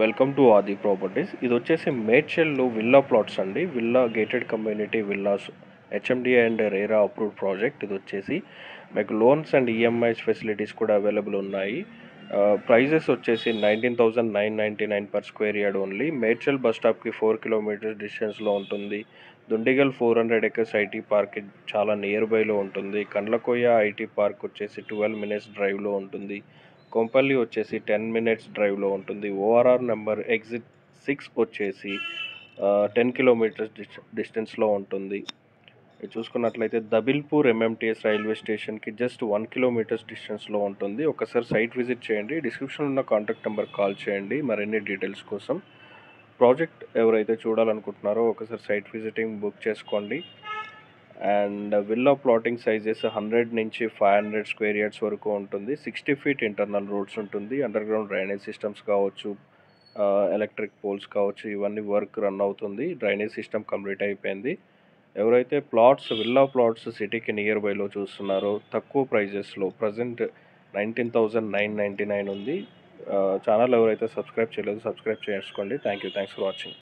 Welcome to ఆది properties. ఇది వచ్చేసి మేడ్చల్లో విల్లా ప్లాట్స్ అండి. Villa gated community villas HMDA and RERA approved project. ఇది వచ్చేసి మీకు లోన్స్ అండ్ ఈఎంఐస్ ఫెసిలిటీస్ కూడా అవైలబుల్ ఉన్నాయి. ప్రైజెస్ వచ్చేసి 19,999 per square yard only. Medchal bus స్టాప్కి 4 కిలోమీటర్స్ డిస్టెన్స్లో ఉంటుంది. దుండిగల్ 400 ఎకర్స్ ఐటీ పార్క్ చాలా నియర్ బైలో ఉంటుంది. కండ్లకోయ ఐటీ పార్క్ వచ్చేసి 12 మినిట్స్ డ్రైవ్లో ఉంటుంది. కొంపల్లి వచ్చేసి 10 మినిట్స్ డ్రైవ్లో ఉంటుంది. ఓఆర్ఆర్ నెంబర్ ఎగ్జిట్ 6 వచ్చేసి 10 కిలోమీటర్స్ డిస్టెన్స్లో ఉంటుంది. చూసుకున్నట్లయితే దబిల్పూర్ ఎంఎంటీఎస్ రైల్వే స్టేషన్కి జస్ట్ 1 కిలోమీటర్స్ డిస్టెన్స్లో ఉంటుంది. ఒకసారి సైట్ విజిట్ చేయండి. డిస్క్రిప్షన్లో ఉన్న కాంటాక్ట్ నెంబర్ కాల్ చేయండి మరిన్ని డీటెయిల్స్ కోసం. ప్రాజెక్ట్ ఎవరైతే చూడాలనుకుంటున్నారో ఒకసారి సైట్ విజిటింగ్ బుక్ చేసుకోండి. అండ్ విల్లా ప్లాటింగ్ సైజెస్ 100 నుంచి 500 స్క్వేర్ యార్డ్స్ వరకు ఉంటుంది. 60 ఫీట్ ఇంటర్నల్ రోడ్స్ ఉంటుంది. అండర్ గ్రౌండ్ డ్రైనేజ్ సిస్టమ్స్ కావచ్చు, ఎలక్ట్రిక్ పోల్స్ కావచ్చు, ఇవన్నీ వర్క్ రన్ అవుతుంది. డ్రైనేజ్ సిస్టమ్ కంప్లీట్ అయిపోయింది. ఎవరైతే విల్లా ప్లాట్స్ సిటీకి నియర్ బైలో చూస్తున్నారో తక్కువ ప్రైజెస్లో ప్రజెంట్ 19,999 ఉంది. ఛానల్ ఎవరైతే సబ్స్క్రైబ్ చేయలేదో సబ్స్క్రైబ్ చేసుకోండి. Thanks for watching.